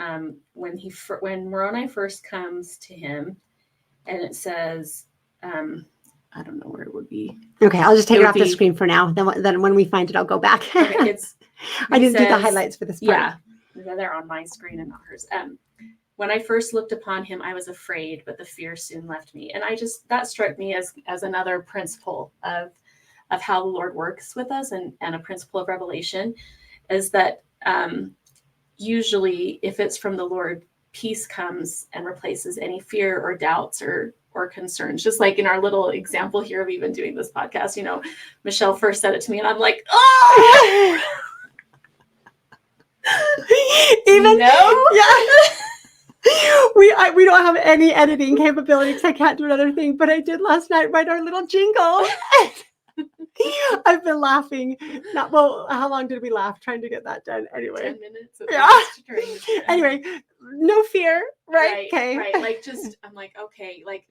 when Moroni first comes to him, and it says, I don't know where it would be. Okay, I'll just take it off the screen for now. Then when we find it, I'll go back. Okay, I didn't do the highlights for this part. Yeah, they're on my screen and not hers. When I first looked upon him, I was afraid, but the fear soon left me. And that struck me as another principle of how the Lord works with us, and a principle of revelation is that usually if it's from the Lord, peace comes and replaces any fear or doubts or concerns. Just like in our little example here of even doing this podcast, Michelle first said it to me and I'm like, oh! Even no? Yeah. We don't have any editing capabilities. I can't do another thing, but I did last night write our little jingle. I've been laughing. How long did we laugh trying to get that done? Anyway. 10 minutes. Yeah. Anyway, no fear, right? Okay. Right. Like I'm like, okay, like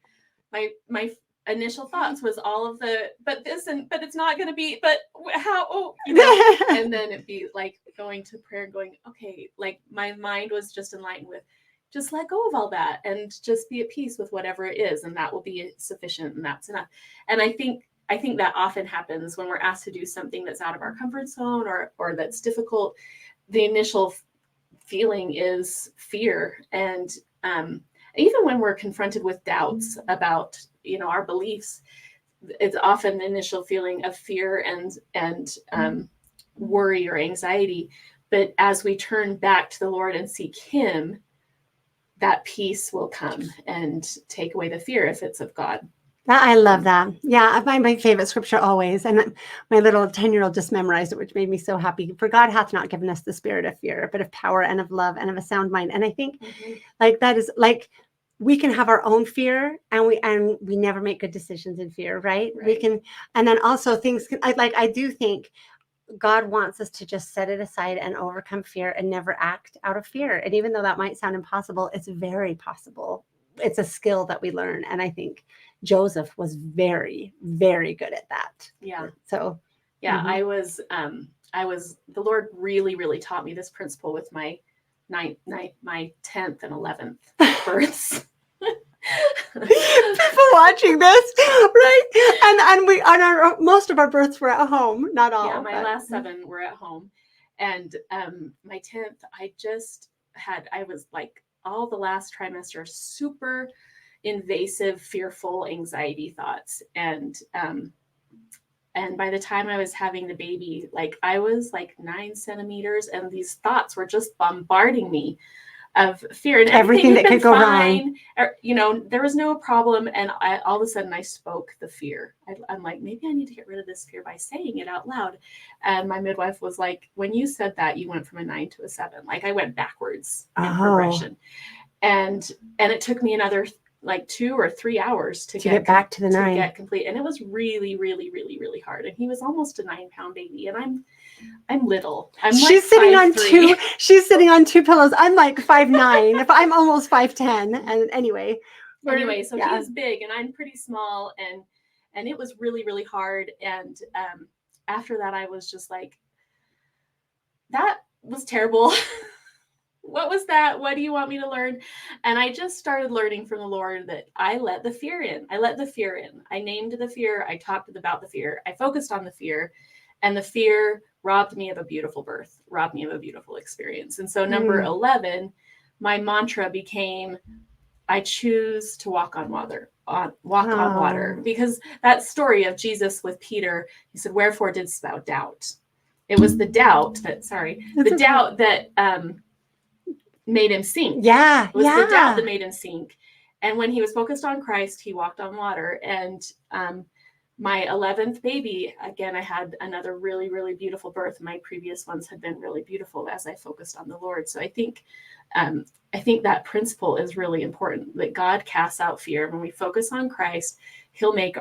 my initial thoughts was all of but it's not going to be, but how, and then it'd be like going to prayer and going, okay, like my mind was just enlightened with, just let go of all that and just be at peace with whatever it is. And that will be sufficient. And that's enough. And I think that often happens when we're asked to do something that's out of our comfort zone or that's difficult. The initial feeling is fear. And even when we're confronted with doubts about, our beliefs, it's often the initial feeling of fear and worry or anxiety. But as we turn back to the Lord and seek Him, that peace will come and take away the fear if it's of God. I love that. Yeah, my favorite scripture always. And my little 10-year-old just memorized it, which made me so happy. For God hath not given us the spirit of fear, but of power and of love and of a sound mind. And I think like that is like, we can have our own fear and we never make good decisions in fear, right? We can, and then also things can, I do think God wants us to just set it aside and overcome fear and never act out of fear. And even though that might sound impossible, it's very possible. It's a skill that we learn. And I think Joseph was very, very good at that. Yeah. So, yeah, I was, the Lord really, really taught me this principle with my my 10th and 11th births. People watching this, right? And most of our births were at home, not all. Yeah, my last 7 were at home, and my 10th, I was like all the last trimester, super invasive, fearful, anxiety thoughts, and by the time I was having the baby, like I was like 9 centimeters, and these thoughts were just bombarding me of fear, and everything that could go wrong. There was no problem, and all of a sudden I spoke the fear. I'm like, maybe I need to get rid of this fear by saying it out loud. And my midwife was like, when you said that, you went from a 9 to a 7. Like I went backwards in progression, and it took me another like 2 or 3 hours to get back to the 9. get complete. And it was really, really, really, really hard. And he was almost a 9-pound baby. And I'm little. She's like sitting on 5'3". She's sitting on 2 pillows. I'm like 5'9". If I'm almost 5'10". And anyway, So he is big and I'm pretty small, and it was really, really hard. And after that, I was just like, that was terrible. What was that? What do you want me to learn? And I just started learning from the Lord that I let the fear in. I named the fear. I talked about the fear. I focused on the fear, and the fear robbed me of a beautiful birth, robbed me of a beautiful experience. And so number 11, my mantra became, I choose to walk on water. On water, because that story of Jesus with Peter, he said, "Wherefore didst thou doubt?" It was the doubt that made him sink. Yeah. It was the doubt that made him sink. And when he was focused on Christ, he walked on water. And my 11th baby, again, I had another really, really beautiful birth. My previous ones had been really beautiful as I focused on the Lord. So I think that principle is really important, that God casts out fear. When we focus on Christ, he'll make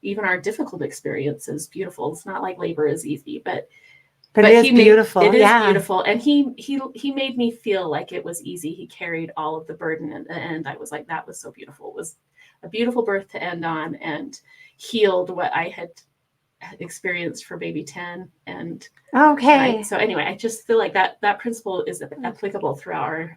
even our difficult experiences beautiful. It's not like labor is easy, but it is beautiful. It is beautiful. And he made me feel like it was easy. He carried all of the burden. And I was like, that was so beautiful. It was a beautiful birth to end on, and healed what I had experienced for baby 10. And so anyway, I just feel like that principle is applicable throughout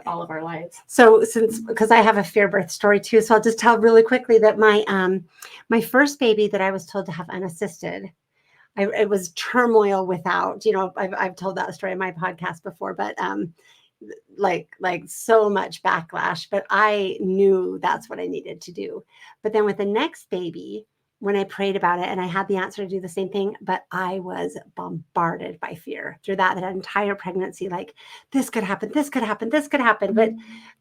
all of our lives. So because I have a fear birth story too, so I'll just tell really quickly that my first baby that I was told to have unassisted, it was turmoil without, I've told that story in my podcast before, but like so much backlash, but I knew that's what I needed to do. But then with the next baby, when I prayed about it, and I had the answer to do the same thing, but I was bombarded by fear through that entire pregnancy. Like, this could happen, this could happen, this could happen, but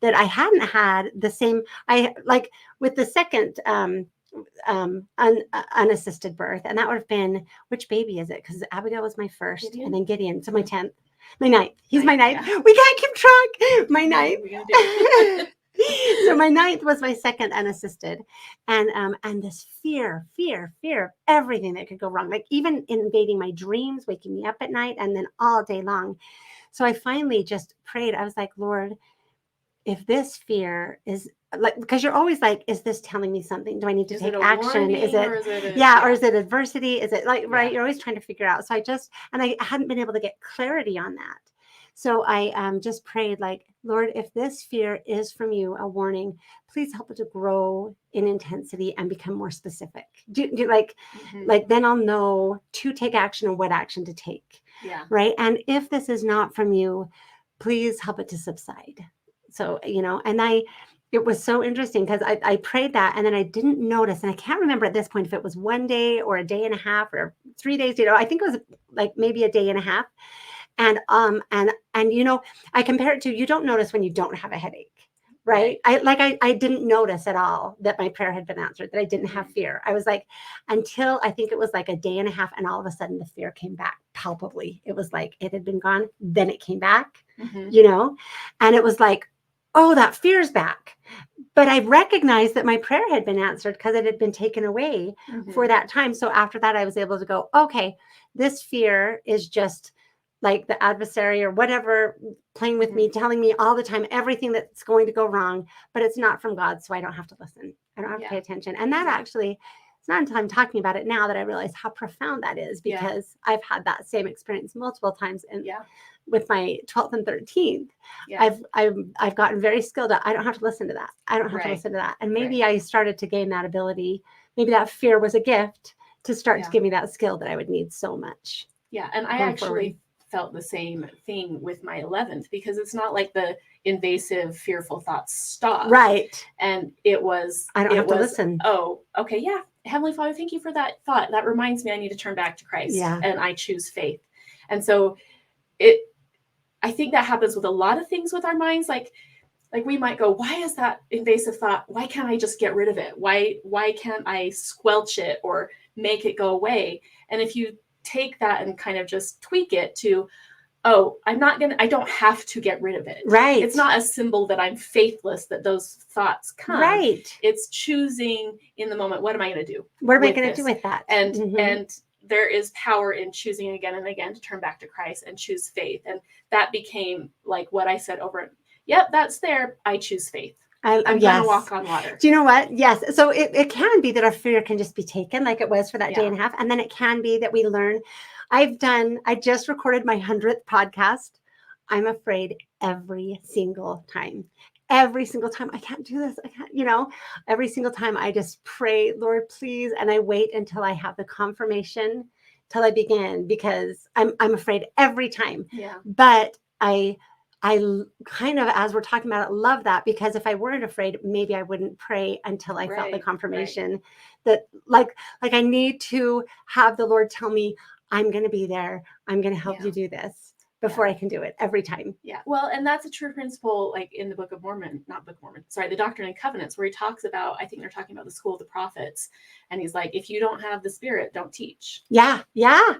that I hadn't had the same, like with the second unassisted birth, and that would have been, which baby is it? Because Abigail was my first, Gideon. And then Gideon, so my 10th, my 9th. He's my 9th. Yeah. We can't keep track. My 9th. So my 9th was my second unassisted, and this fear of everything that could go wrong, like even invading my dreams, waking me up at night, and then all day long. So I finally just prayed. I was like, Lord, if this fear is like, because you're always like, is this telling me something? Do I need to take action? Is it, or is it adversity? Is it like, right? You're always trying to figure out. So I hadn't been able to get clarity on that. So I just prayed, like, Lord, if this fear is from you, a warning, please help it to grow in intensity and become more specific. Like then I'll know to take action and what action to take. Yeah. Right. And if this is not from you, please help it to subside. So, and it was so interesting because I prayed that, and then I didn't notice, and I can't remember at this point if it was 1 day or a day and a half or 3 days, I think it was like maybe a day and a half. And I compare it to, you don't notice when you don't have a headache, right? I didn't notice at all that my prayer had been answered, that I didn't have fear. I was like, until I think it was like a day and a half, and all of a sudden the fear came back palpably. It was like it had been gone, then it came back, and it was like, oh, that fear's back. But I recognized that my prayer had been answered because it had been taken away for that time. So after that, I was able to go, okay, this fear is just like the adversary or whatever playing with me, telling me all the time everything that's going to go wrong, but it's not from God. So I don't have to listen. I don't have to pay attention. And that actually, it's not until I'm talking about it now that I realize how profound that is, because I've had that same experience multiple times. And with my 12th and 13th, I've gotten very skilled at, I don't have to listen to that. I don't have to listen to that. And maybe I started to gain that ability. Maybe that fear was a gift to start to give me that skill that I would need so much. Yeah. And I actually felt the same thing with my 11th, because it's not like the invasive, fearful thoughts stopped. Right. And it was, I don't have to listen. Oh, okay. Yeah. Heavenly Father, thank you for that thought. That reminds me, I need to turn back to Christ. Yeah. And I choose faith. And so I think that happens with a lot of things with our minds. Like we might go, why is that invasive thought? Why can't I just get rid of it? Why can't I squelch it or make it go away? And if you take that and kind of just tweak it to, I don't have to get rid of it. Right. It's not a symbol that I'm faithless, that those thoughts come. Right. It's choosing in the moment, what am I going to do? What am I going to do with that? And there is power in choosing again and again to turn back to Christ and choose faith. And that became like what I said over. Yep, that's there. I choose faith. I'm going to walk on water. Do you know what? Yes. So it can be that our fear can just be taken like it was for that day and a half. And then it can be that we learn. I just recorded my 100th podcast. I'm afraid every single time. Every single time. I can't do this. I can't, every single time I just pray, Lord, please. And I wait until I have the confirmation till I begin, because I'm afraid every time. Yeah. But I kind of, as we're talking about it, love that, because if I weren't afraid, maybe I wouldn't pray until I felt the confirmation that like I need to have the Lord tell me, I'm going to be there. I'm going to help you do this before I can do it every time. Yeah. Well, and that's a true principle, like in the the Doctrine and Covenants, where he talks about, I think they're talking about the school of the prophets. And he's like, if you don't have the Spirit, don't teach. Yeah. Yeah.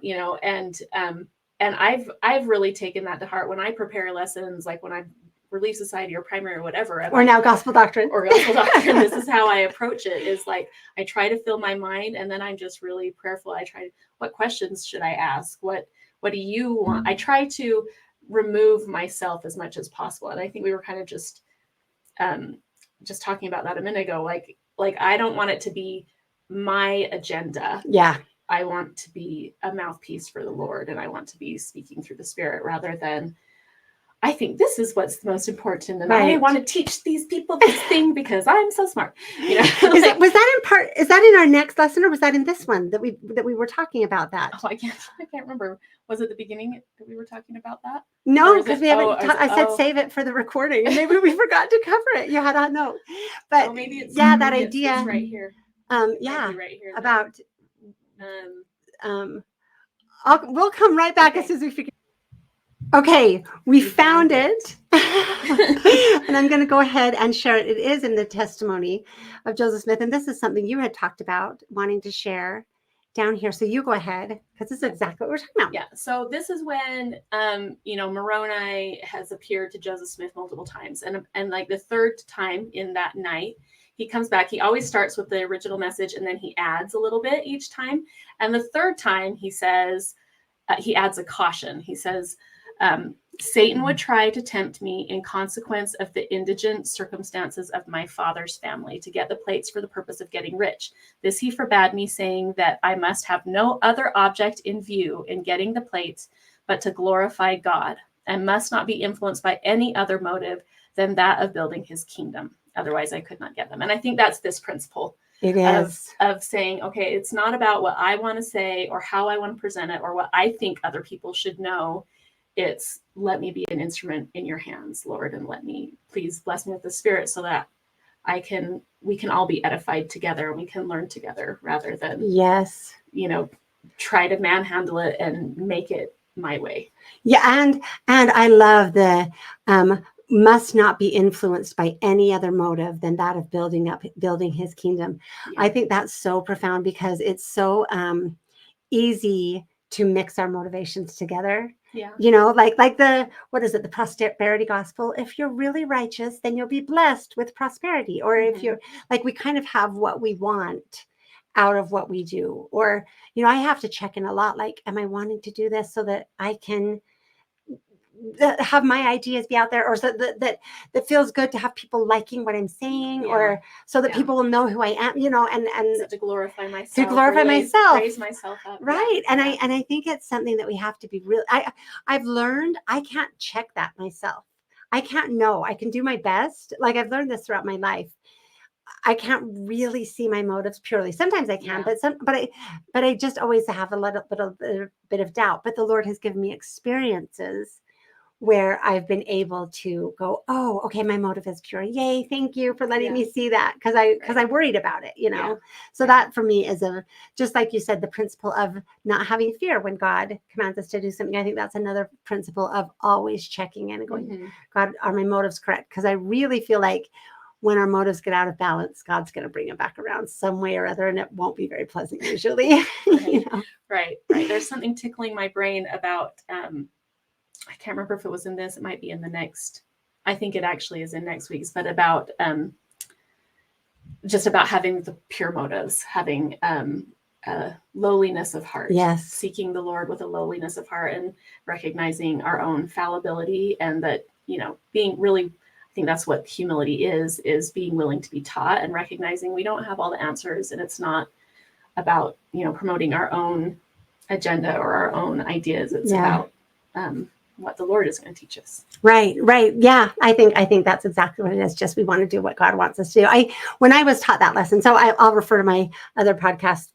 And I've really taken that to heart when I prepare lessons, like when I Relief Society or primary or whatever. Or now Gospel Doctrine. This is how I approach it, is like, I try to fill my mind, and then I'm just really prayerful. What questions should I ask? What do you want? I try to remove myself as much as possible. And I think we were kind of just talking about that a minute ago. Like I don't want it to be my agenda. Yeah. I want to be a mouthpiece for the Lord, and I want to be speaking through the Spirit, rather than, I think this is what's the most important, and I want to teach these people this thing because I'm so smart. Was that in our next lesson, or was that in this one that we were talking about that? Oh, I can't remember. Was it the beginning that we were talking about that? No, because we haven't. I said save it for the recording, and maybe we forgot to cover it. You had a note, but maybe it's that idea it's right here. Right here about we'll come right back as soon as we figure. Okay, we found it. And I'm going to go ahead and share it. It is in the testimony of Joseph Smith. And this is something you had talked about wanting to share down here. So you go ahead, because this is exactly what we're talking about. Yeah. So this is when, Moroni has appeared to Joseph Smith multiple times. And like the third time in that night, he comes back. He always starts with the original message, and then he adds a little bit each time. And the third time he says, he adds a caution. He says, Satan would try to tempt me in consequence of the indigent circumstances of my father's family to get the plates for the purpose of getting rich. This he forbade me, saying that I must have no other object in view in getting the plates but to glorify God, and must not be influenced by any other motive than that of building his kingdom. Otherwise, I could not get them. And I think that's this principle. It is of saying, okay, it's not about what I want to say or how I want to present it or what I think other people should know. It's, let me be an instrument in your hands, Lord, and please bless me with the Spirit, so that we can all be edified together, and we can learn together, rather than, try to manhandle it and make it my way. Yeah. And I love the, must not be influenced by any other motive than that of building his kingdom. Yeah. I think that's so profound, because it's so easy to mix our motivations together. Yeah. Like the prosperity gospel. If you're really righteous, then you'll be blessed with prosperity. Or if you're like, we kind of have what we want out of what we do. Or, I have to check in a lot. Like, am I wanting to do this so that I can have my ideas be out there, or so that feels good to have people liking what I'm saying, or so that people will know who I am, and so to glorify myself, raise myself up. Right. And I think it's something that we have to be real. I've learned I can't check that myself. I can't know. I can do my best. Like, I've learned this throughout my life. I can't really see my motives purely. Sometimes I can, but I just always have a little bit of doubt. But the Lord has given me experiences where I've been able to go, oh, okay, my motive is pure. Yay, thank you for letting me see that, because I worried about it, So that for me is just like you said, the principle of not having fear when God commands us to do something. I think that's another principle of always checking in and going, God, are my motives correct? Because I really feel like when our motives get out of balance, God's going to bring them back around some way or other, and it won't be very pleasant usually. Right. There's something tickling my brain about I can't remember if it was in this, it might be in the next, I think it actually is in next week's, but about just about having the pure motives, having lowliness of heart, Yes. seeking the Lord with a lowliness of heart, and recognizing our own fallibility, and that, being really, I think that's what humility is being willing to be taught and recognizing we don't have all the answers, and it's not about, promoting our own agenda or our own ideas. It's about what the Lord is going to teach us. Right. Yeah. I think that's exactly what it is. Just, we want to do what God wants us to do. When I was taught that lesson, so I'll refer to my other podcast,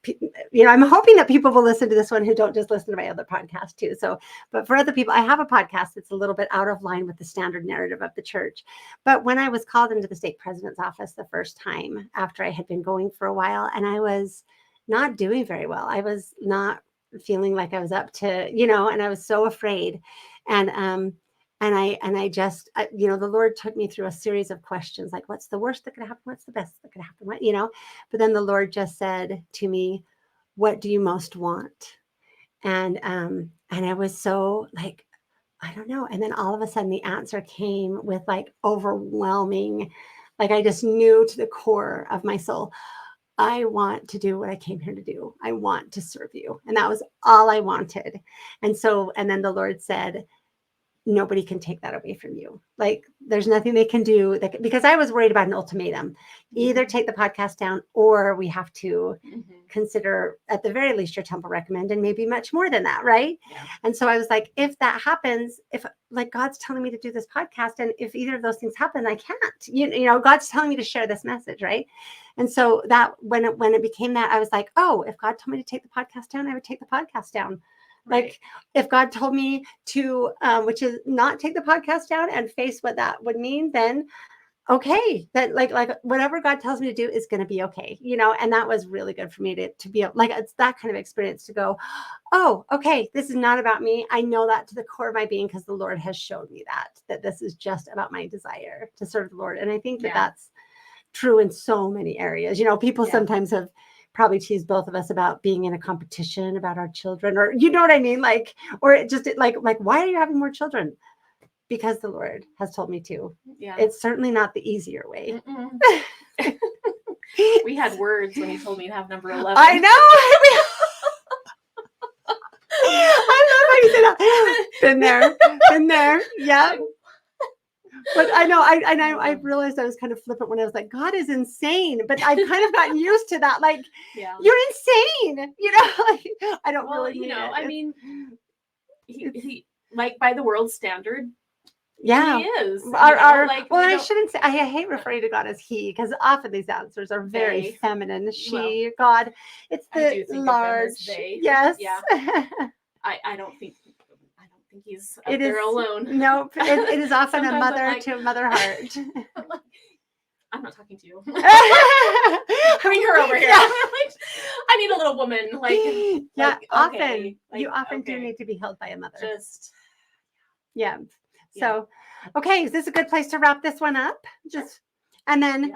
I'm hoping that people will listen to this one who don't just listen to my other podcast too. So, but for other people, I have a podcast that's a little bit out of line with the standard narrative of the church. But when I was called into the stake president's office the first time, after I had been going for a while, and I was not doing very well, I was not feeling like I was up to, and I was so afraid. And I just, the Lord took me through a series of questions, like, what's the worst that could happen? What's the best that could happen? But then the Lord just said to me, what do you most want? And I was so like, I don't know. And then all of a sudden the answer came with like overwhelming, like I just knew to the core of my soul, I want to do what I came here to do. I want to serve you. And that was all I wanted. And then the Lord said, nobody can take that away from you. Like, there's nothing they can do because I was worried about an ultimatum, either take the podcast down or we have to consider at the very least your temple recommend, and maybe much more than that. Right. Yeah. And so I was like, if that happens, if like God's telling me to do this podcast, and if either of those things happen, I can't, God's telling me to share this message. Right. And so that when it became that, I was like, oh, if God told me to take the podcast down, I would take the podcast down. Right. Like, if God told me to, which is not take the podcast down and face what that would mean, then okay, that like whatever God tells me to do is going to be okay, and that was really good for me to be like, it's that kind of experience to go, oh, okay, this is not about me. I know that to the core of my being, because the Lord has showed me that this is just about my desire to serve the Lord. And I think that that's true in so many areas. People sometimes have probably teased both of us about being in a competition about our children, or what I mean? Like, or it just like, why are you having more children? Because the Lord has told me to. Yeah. It's certainly not the easier way. We had words when he told me to have number 11. I know. I love how you say that. Been there. Yeah. But I know, I realized I was kind of flippant when I was like, God is insane. But I've kind of gotten used to that. Like, you're insane. Like, I don't really mean it. I mean, he like, by the world's standard, he is. I shouldn't say, I hate referring to God as he, because often these answers are very feminine. She, God, it's the large. Yes. Yeah. I don't think he's up there alone. Nope. It is often a mother to a mother heart. I'm not talking to you. Bring her over here. Yeah. I need a little woman. Often you often do need to be held by a mother. So, okay, is this a good place to wrap this one up? And then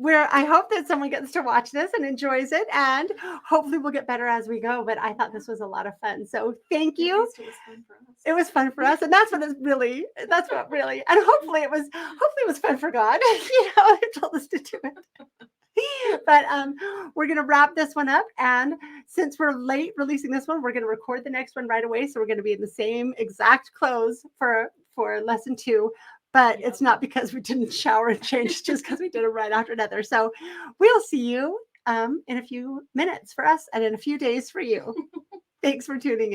I hope that someone gets to watch this and enjoys it, and hopefully we'll get better as we go. But I thought this was a lot of fun. So thank you. It was fun for us. And that's what really, and hopefully it was fun for God, who told us to do it. But we're going to wrap this one up. And since we're late releasing this one, we're going to record the next one right away. So we're going to be in the same exact clothes for lesson 2. But it's not because we didn't shower and change, it's just because we did it right after another. So we'll see you in a few minutes for us and in a few days for you. Thanks for tuning in.